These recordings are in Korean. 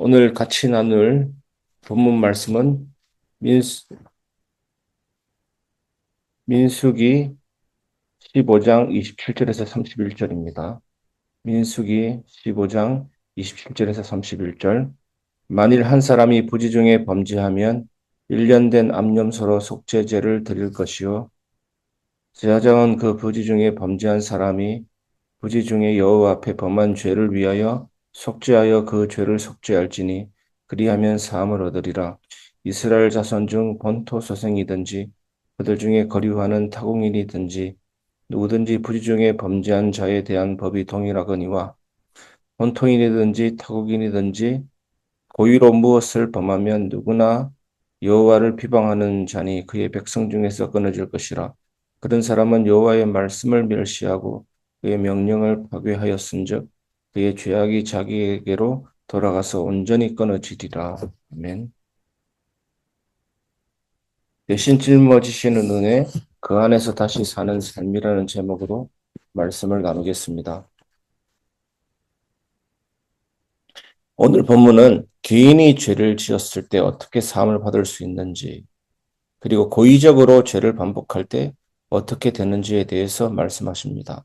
오늘 같이 나눌 본문 말씀은 민수기 15장 27절에서 31절입니다. 민수기 15장 27절에서 31절. 만일 한 사람이 부지 중에 범죄하면 1년 된 암염소로 속죄제를 드릴 것이요 제사장은 그 부지 중에 범죄한 사람이 부지 중에 여호와 앞에 범한 죄를 위하여 속죄하여 그 죄를 속죄할지니 그리하면 사함을 얻으리라. 이스라엘 자손 중 본토 소생이든지 그들 중에 거류하는 타국인이든지 누구든지 부지 중에 범죄한 자에 대한 법이 동일하거니와 본토인이든지 타국인이든지 고의로 무엇을 범하면 누구나 여호와를 비방하는 자니 그의 백성 중에서 끊어질 것이라. 그런 사람은 여호와의 말씀을 멸시하고 그의 명령을 파괴하였은즉 그의 죄악이 자기에게로 돌아가서 온전히 끊어지리라. 아멘. 대신 짊어지시는 은혜, 그 안에서 다시 사는 삶이라는 제목으로 말씀을 나누겠습니다. 오늘 본문은 개인이 죄를 지었을 때 어떻게 사함을 받을 수 있는지, 그리고 고의적으로 죄를 반복할 때 어떻게 되는지에 대해서 말씀하십니다.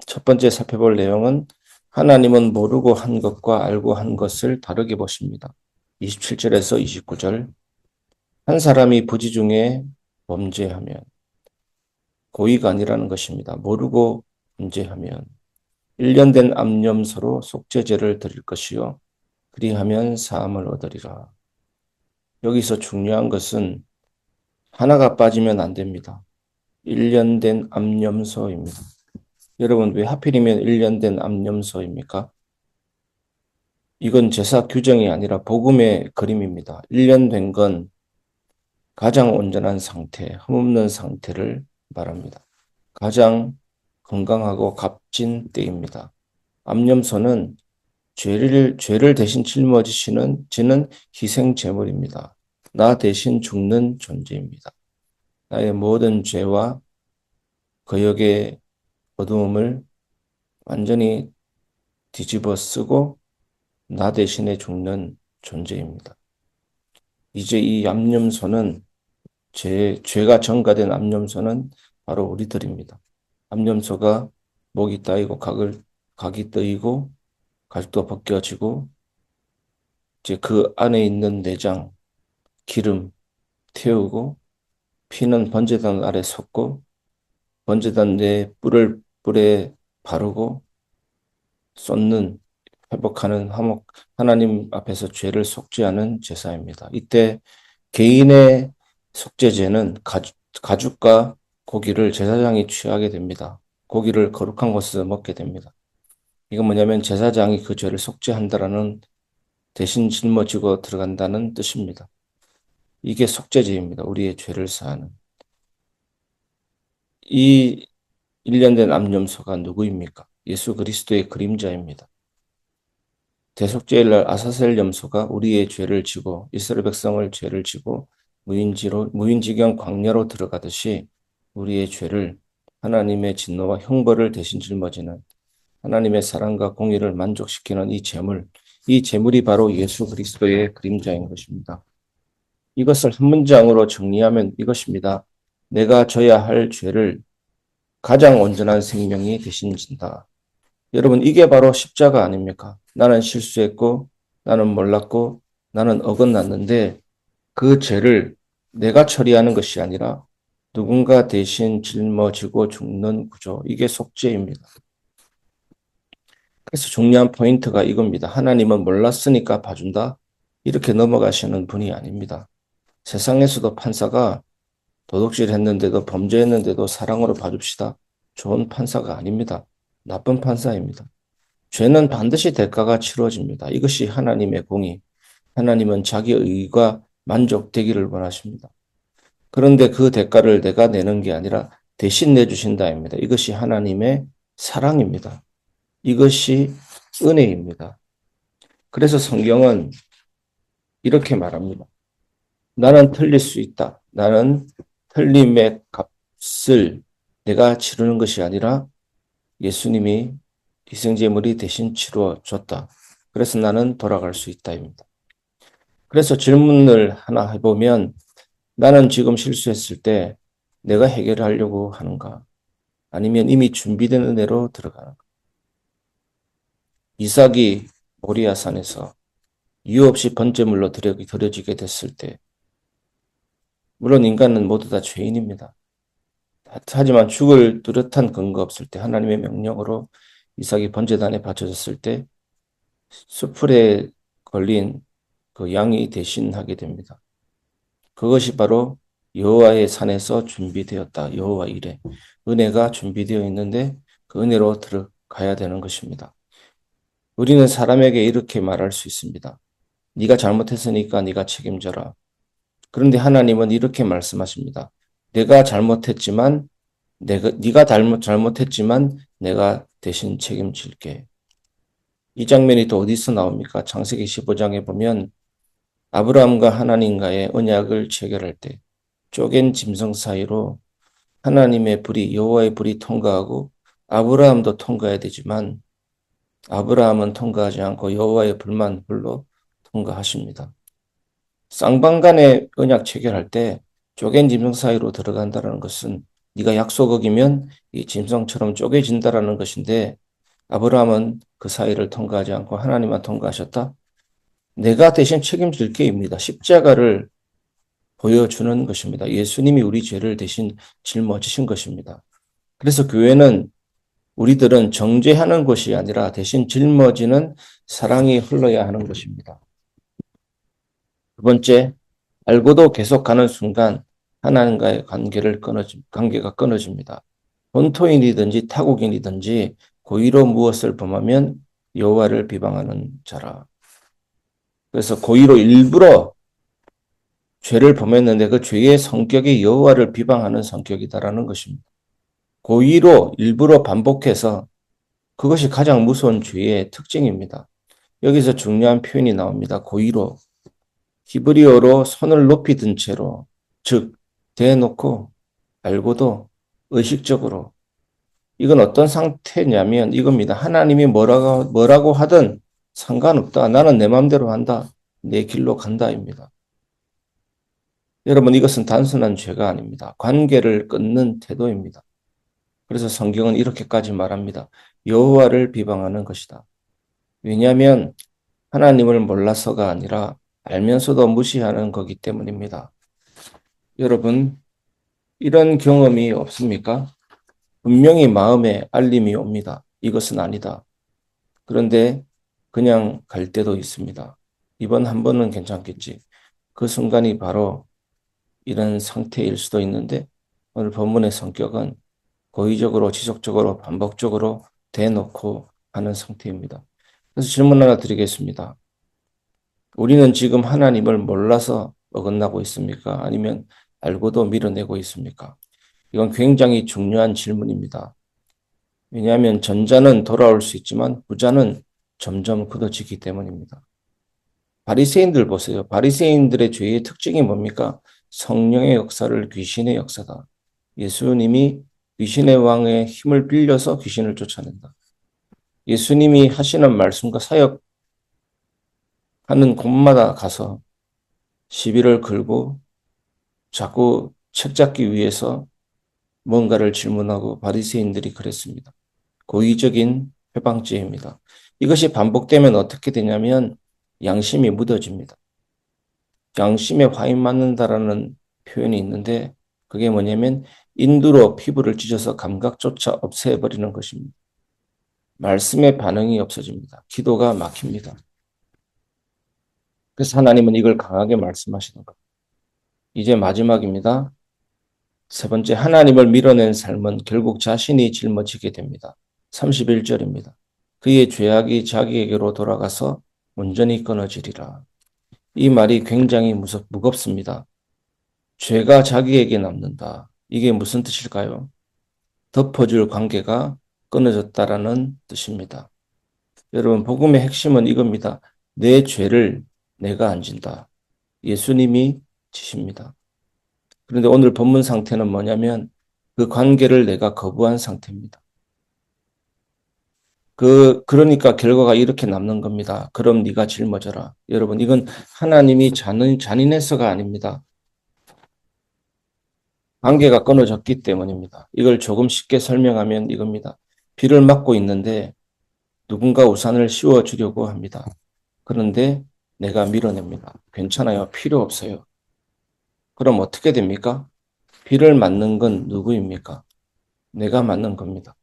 첫 번째 살펴볼 내용은 하나님은 모르고 한 것과 알고 한 것을 다르게 보십니다. 27절에서 29절. 한 사람이 부지 중에 범죄하면 고의가 아니라는 것입니다. 모르고 범죄하면 1년 된 암염소로 속죄제를 드릴 것이요 그리하면 사함을 얻으리라. 여기서 중요한 것은 하나가 빠지면 안 됩니다. 1년 된 암염소입니다. 여러분, 왜 하필이면 1년 된 암염소입니까? 이건 제사 규정이 아니라 복음의 그림입니다. 1년 된 건 가장 온전한 상태, 흠없는 상태를 말합니다. 가장 건강하고 값진 때입니다. 암염소는 죄를 대신 짊어지시는 지는 희생 제물입니다. 나 대신 죽는 존재입니다. 나의 모든 죄와 거역의 어두움을 완전히 뒤집어 쓰고 나 대신에 죽는 존재입니다. 이제 이 암염소는 죄가 전가된 암염소는 바로 우리들입니다. 암염소가 목이 따이고 각이 뜨이고 가죽도 벗겨지고 이제 그 안에 있는 내장, 기름 태우고 피는 번제단 아래 섰고 번제단 내 뿔에 바르고 쏟는 회복하는 하나님 앞에서 죄를 속죄하는 제사입니다. 이때 개인의 속죄제는 가죽과 고기를 제사장이 취하게 됩니다. 고기를 거룩한 곳에서 먹게 됩니다. 이건 뭐냐면 제사장이 그 죄를 속죄한다라는 대신 짊어지고 들어간다는 뜻입니다. 이게 속죄제입니다. 우리의 죄를 사하는. 이 1년 된 암염소가 누구입니까? 예수 그리스도의 그림자입니다. 대속죄일날 아사셀 염소가 우리의 죄를 지고 이스라엘 백성을 죄를 지고 무인지경 광야로 들어가듯이 우리의 죄를 하나님의 진노와 형벌을 대신 짊어지는 하나님의 사랑과 공의를 만족시키는 이 제물이 바로 예수 그리스도의 그림자인 것입니다. 이것을 한 문장으로 정리하면 이것입니다. 내가 져야 할 죄를 가장 온전한 생명이 대신 진다. 여러분, 이게 바로 십자가 아닙니까? 나는 실수했고, 나는 몰랐고, 나는 어긋났는데 그 죄를 내가 처리하는 것이 아니라 누군가 대신 짊어지고 죽는 구조. 이게 속죄입니다. 그래서 중요한 포인트가 이겁니다. 하나님은 몰랐으니까 봐준다. 이렇게 넘어가시는 분이 아닙니다. 세상에서도 판사가 도둑질했는데도 범죄했는데도 사랑으로 봐줍시다. 좋은 판사가 아닙니다. 나쁜 판사입니다. 죄는 반드시 대가가 치러집니다. 이것이 하나님의 공의. 하나님은 자기 의가 만족되기를 원하십니다. 그런데 그 대가를 내가 내는 게 아니라 대신 내주신다입니다. 이것이 하나님의 사랑입니다. 이것이 은혜입니다. 그래서 성경은 이렇게 말합니다. 나는 틀릴 수 있다. 나는 틀림의 값을 내가 치르는 것이 아니라 예수님이 희생제물이 대신 치루어줬다. 그래서 나는 돌아갈 수 있다입니다. 그래서 질문을 하나 해보면 나는 지금 실수했을 때 내가 해결하려고 하는가? 아니면 이미 준비된 은혜로 들어가는가? 이삭이 모리아 산에서 이유 없이 번제물로 드려지게 됐을 때, 물론 인간은 모두 다 죄인입니다. 하지만 죽을 뚜렷한 근거 없을 때 하나님의 명령으로 이삭이 번제단에 바쳐졌을 때 수풀에 걸린 그 양이 대신하게 됩니다. 그것이 바로 여호와의 산에서 준비되었다. 여호와 이레. 은혜가 준비되어 있는데 그 은혜로 들어가야 되는 것입니다. 우리는 사람에게 이렇게 말할 수 있습니다. 네가 잘못했으니까 네가 책임져라. 그런데 하나님은 이렇게 말씀하십니다. 내가 잘못했지만 네가 잘못했지만 내가 대신 책임질게. 이 장면이 또 어디서 나옵니까? 창세기 15장에 보면 아브라함과 하나님과의 언약을 체결할 때 쪼갠 짐승 사이로 하나님의 불이 여호와의 불이 통과하고 아브라함도 통과해야 되지만 아브라함은 통과하지 않고 여호와의 불만 불로 통과하십니다. 쌍방간의 언약 체결할 때 쪼갠 짐승 사이로 들어간다는 것은 네가 약속 어기면 이 짐승처럼 쪼개진다라는 것인데 아브라함은 그 사이를 통과하지 않고 하나님만 통과하셨다. 내가 대신 책임질게입니다. 십자가를 보여주는 것입니다. 예수님이 우리 죄를 대신 짊어지신 것입니다. 그래서 교회는 우리들은 정죄하는 것이 아니라 대신 짊어지는 사랑이 흘러야 하는 것입니다. 두 번째, 알고도 계속가는 순간 하나님과의 관계가 끊어집니다. 본토인이든지 타국인이든지 고의로 무엇을 범하면 여호와를 비방하는 자라. 그래서 고의로 일부러 죄를 범했는데 그 죄의 성격이 여호와를 비방하는 성격이다라는 것입니다. 고의로 일부러 반복해서 그것이 가장 무서운 죄의 특징입니다. 여기서 중요한 표현이 나옵니다. 고의로. 히브리어로 손을 높이 든 채로, 즉 대놓고 알고도 의식적으로. 이건 어떤 상태냐면 이겁니다. 하나님이 뭐라고 하든 상관없다. 나는 내 마음대로 한다. 내 길로 간다입니다. 여러분, 이것은 단순한 죄가 아닙니다. 관계를 끊는 태도입니다. 그래서 성경은 이렇게까지 말합니다. 여호와를 비방하는 것이다. 왜냐하면 하나님을 몰라서가 아니라 알면서도 무시하는 거기 때문입니다. 여러분, 이런 경험이 없습니까? 분명히 마음에 알림이 옵니다. 이것은 아니다. 그런데 그냥 갈 때도 있습니다. 이번 한 번은 괜찮겠지. 그 순간이 바로 이런 상태일 수도 있는데 오늘 본문의 성격은 고의적으로 지속적으로 반복적으로 대놓고 하는 상태입니다. 그래서 질문 하나 드리겠습니다. 우리는 지금 하나님을 몰라서 어긋나고 있습니까? 아니면 알고도 밀어내고 있습니까? 이건 굉장히 중요한 질문입니다. 왜냐하면 전자는 돌아올 수 있지만 후자는 점점 굳어지기 때문입니다. 바리새인들 보세요. 바리새인들의 죄의 특징이 뭡니까? 성령의 역사를 귀신의 역사다. 예수님이 귀신의 왕의 힘을 빌려서 귀신을 쫓아낸다. 예수님이 하시는 말씀과 사역하는 곳마다 가서 시비를 걸고 자꾸 책 잡기 위해서 뭔가를 질문하고 바리새인들이 그랬습니다. 고의적인 회방죄입니다. 이것이 반복되면 어떻게 되냐면 양심이 묻어집니다. 양심에 화인 맞는다라는 표현이 있는데 그게 뭐냐면 인두로 피부를 찢어서 감각조차 없애버리는 것입니다. 말씀에 반응이 없어집니다. 기도가 막힙니다. 그래서 하나님은 이걸 강하게 말씀하시는 것. 이제 마지막입니다. 세 번째, 하나님을 밀어낸 삶은 결국 자신이 짊어지게 됩니다. 31절입니다. 그의 죄악이 자기에게로 돌아가서 온전히 끊어지리라. 이 말이 굉장히 무겁습니다. 죄가 자기에게 남는다. 이게 무슨 뜻일까요? 덮어줄 관계가 끊어졌다라는 뜻입니다. 여러분, 복음의 핵심은 이겁니다. 내 죄를 내가 안 진다. 예수님이 지십니다. 그런데 오늘 본문 상태는 뭐냐면 그 관계를 내가 거부한 상태입니다. 그러니까 결과가 이렇게 남는 겁니다. 그럼 네가 짊어져라. 여러분, 이건 하나님이 잔인해서가 아닙니다. 관계가 끊어졌기 때문입니다. 이걸 조금 쉽게 설명하면 이겁니다. 비를 맞고 있는데 누군가 우산을 씌워주려고 합니다. 그런데 내가 밀어냅니다. 괜찮아요. 필요 없어요. 그럼 어떻게 됩니까? 비를 맞는 건 누구입니까? 내가 맞는 겁니다.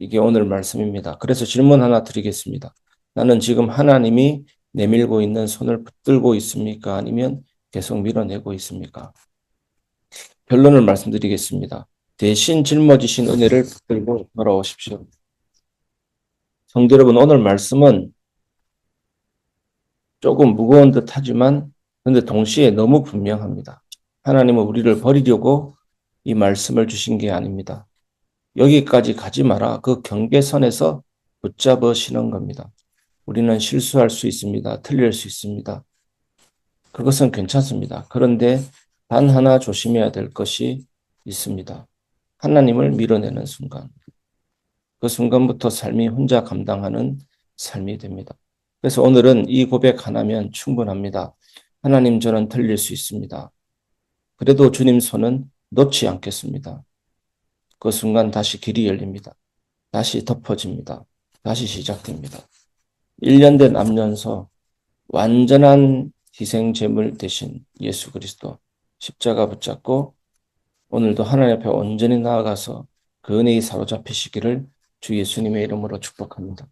이게 오늘 말씀입니다. 그래서 질문 하나 드리겠습니다. 나는 지금 하나님이 내밀고 있는 손을 붙들고 있습니까? 아니면 계속 밀어내고 있습니까? 결론을 말씀드리겠습니다. 대신 짊어지신 은혜를 붙들고 돌아오십시오. 성도 여러분, 오늘 말씀은 조금 무거운 듯 하지만, 근데 동시에 너무 분명합니다. 하나님은 우리를 버리려고 이 말씀을 주신 게 아닙니다. 여기까지 가지 마라. 그 경계선에서 붙잡으시는 겁니다. 우리는 실수할 수 있습니다. 틀릴 수 있습니다. 그것은 괜찮습니다. 그런데 단 하나 조심해야 될 것이 있습니다. 하나님을 밀어내는 순간. 그 순간부터 삶이 혼자 감당하는 삶이 됩니다. 그래서 오늘은 이 고백 하나면 충분합니다. 하나님, 저는 틀릴 수 있습니다. 그래도 주님 손은 놓지 않겠습니다. 그 순간 다시 길이 열립니다. 다시 덮어집니다. 다시 시작됩니다. 1년 된 암연서 완전한 희생 제물 대신 예수 그리스도 십자가 붙잡고 오늘도 하나님 앞에 온전히 나아가서 그 은혜에 사로잡히시기를 주 예수님의 이름으로 축복합니다.